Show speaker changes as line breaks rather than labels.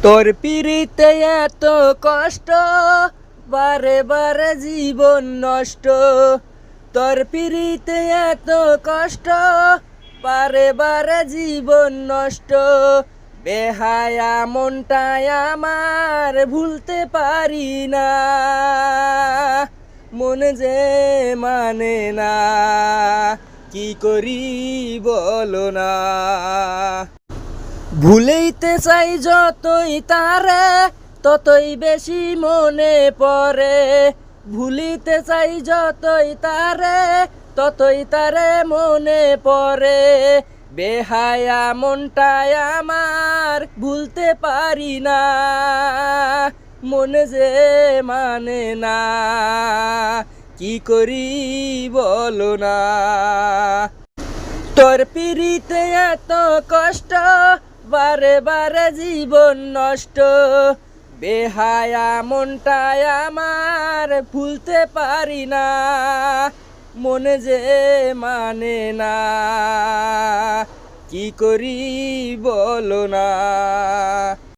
তোর পিড়িতে এত কষ্ট, বারে বারে জীবন নষ্ট। তোর পিড়িতে এত কষ্ট, বারে বারে জীবন নষ্ট। বেহায়া মনটায় আমার ভুলতে পারি না, মনে যে মানে না, কি করি বলো না। ভুলেইতে চাই যতই তারে, ততই বেশি মনে পড়ে। ভুলিতে চাই যতই তারে, ততই তারে মনে পড়ে। বেহায়া মনটায় আমার ভুলতে পারি না, মনে যে মানে না, কি করি বলো না। তোর পিড়িতে এত কষ্ট, বারে বারে জীবন নষ্ট। বেহায়া মনটায় আমার ভুলতে পারি না, মনে যে মানে না, কি করি বলো না।